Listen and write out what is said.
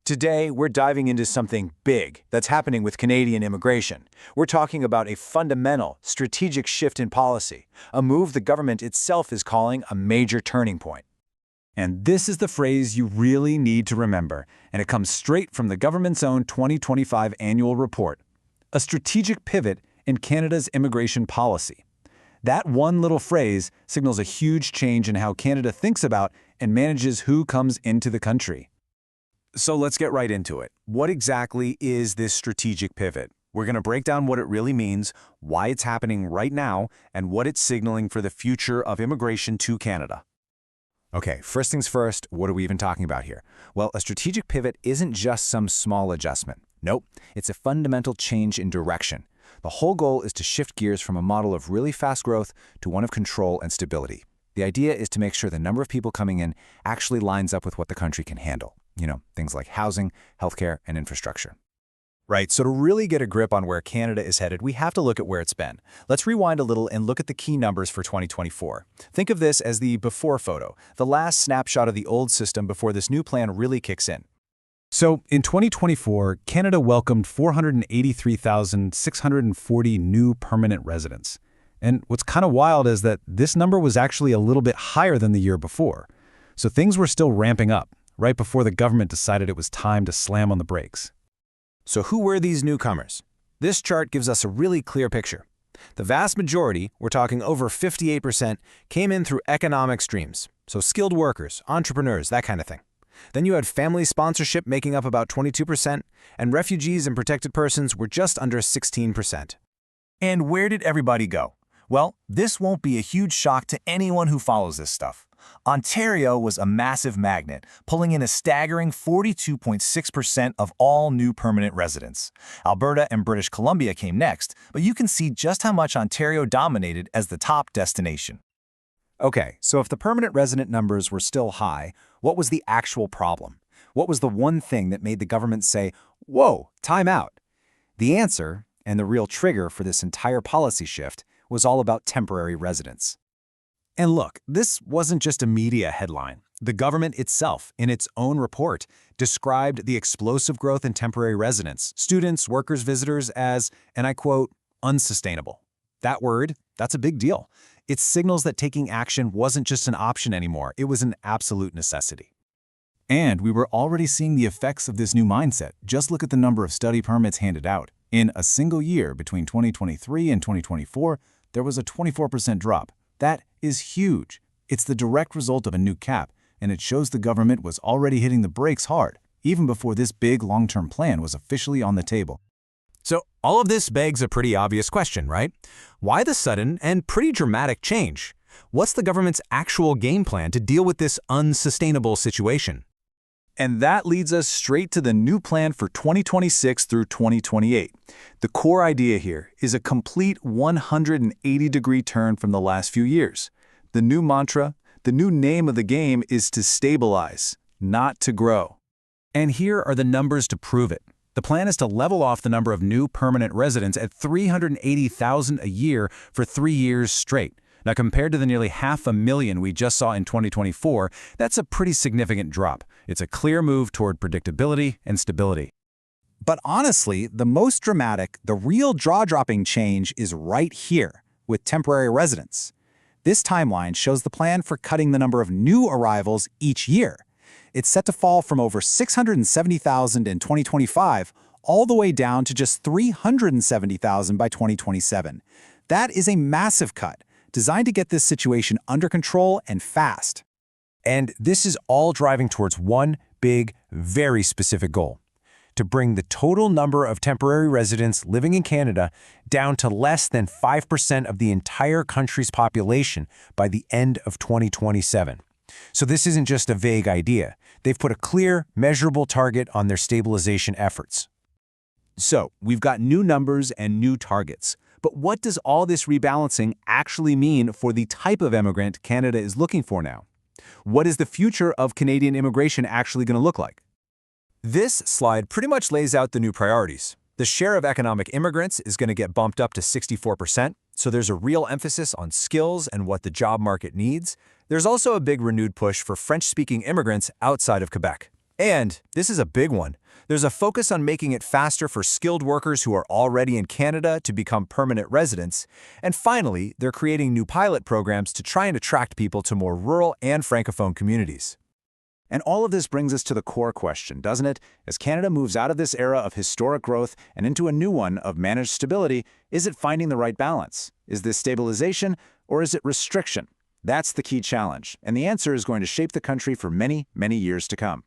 Today, we're diving into something big that's happening with Canadian immigration. We're talking about a fundamental, strategic shift in policy, a move the government itself is calling a major turning point. And this is the phrase you really need to remember, and it comes straight from the government's own 2025 annual report. A strategic pivot in Canada's immigration policy. That one little phrase signals a huge change in how Canada thinks about and manages who comes into the country. So let's get right into it. What exactly is this strategic pivot? We're going to break down what it really means, why it's happening right now, and what it's signaling for the future of immigration to Canada. Okay, first things first, what are we even talking about here? Well, a strategic pivot isn't just some small adjustment. Nope, it's a fundamental change in direction. The whole goal is to shift gears from a model of really fast growth to one of control and stability. The idea is to make sure the number of people coming in actually lines up with what the country can handle. You know, things like housing, healthcare, and infrastructure. Right, so to really get a grip on where Canada is headed, we have to look at where it's been. Let's rewind a little and look at the key numbers for 2024. Think of this as the before photo, the last snapshot of the old system before this new plan really kicks in. So, in 2024, Canada welcomed 483,640 new permanent residents. And what's kind of wild is that this number was actually a little bit higher than the year before. So things were still ramping up, right before the government decided it was time to slam on the brakes. So who were these newcomers? This chart gives us a really clear picture. The vast majority, we're talking over 58%, came in through economic streams. So skilled workers, entrepreneurs, that kind of thing. Then you had family sponsorship making up about 22%, and refugees and protected persons were just under 16%. And where did everybody go? Well, this won't be a huge shock to anyone who follows this stuff. Ontario was a massive magnet, pulling in a staggering 42.6% of all new permanent residents. Alberta and British Columbia came next, but you can see just how much Ontario dominated as the top destination. Okay, so if the permanent resident numbers were still high, what was the actual problem? What was the one thing that made the government say, "Whoa, time out"? The answer, and the real trigger for this entire policy shift, was all about temporary residence. And look, this wasn't just a media headline. The government itself, in its own report, described the explosive growth in temporary residents, students, workers, visitors as, and I quote, unsustainable. That word, that's a big deal. It signals that taking action wasn't just an option anymore, it was an absolute necessity. And we were already seeing the effects of this new mindset. Just look at the number of study permits handed out. In a single year between 2023 and 2024, there was a 24% drop. That is huge. It's the direct result of a new cap, and it shows the government was already hitting the brakes hard, even before this big long-term plan was officially on the table. So all of this begs a pretty obvious question, right? Why the sudden and pretty dramatic change? What's the government's actual game plan to deal with this unsustainable situation? And that leads us straight to the new plan for 2026 through 2028. The core idea here is a complete 180-degree turn from the last few years. The new mantra, the new name of the game is to stabilize, not to grow. And here are the numbers to prove it. The plan is to level off the number of new permanent residents at 380,000 a year for 3 years straight. Now, compared to the nearly 500,000 we just saw in 2024, that's a pretty significant drop. It's a clear move toward predictability and stability. But honestly, the most dramatic, the real jaw-dropping change is right here, with temporary residents. This timeline shows the plan for cutting the number of new arrivals each year. It's set to fall from over 670,000 in 2025 all the way down to just 370,000 by 2027. That is a massive cut, designed to get this situation under control and fast. And this is all driving towards one big, very specific goal: to bring the total number of temporary residents living in Canada down to less than 5% of the entire country's population by the end of 2027. So this isn't just a vague idea. They've put a clear, measurable target on their stabilization efforts. So we've got new numbers and new targets. But what does all this rebalancing actually mean for the type of immigrant Canada is looking for now? What is the future of Canadian immigration actually going to look like? This slide pretty much lays out the new priorities. The share of economic immigrants is going to get bumped up to 64%, so there's a real emphasis on skills and what the job market needs. There's also a big renewed push for French-speaking immigrants outside of Quebec. And this is a big one. There's a focus on making it faster for skilled workers who are already in Canada to become permanent residents. And finally, they're creating new pilot programs to try and attract people to more rural and francophone communities. And all of this brings us to the core question, doesn't it? As Canada moves out of this era of historic growth and into a new one of managed stability, is it finding the right balance? Is this stabilization or is it restriction? That's the key challenge, and the answer is going to shape the country for many, many years to come.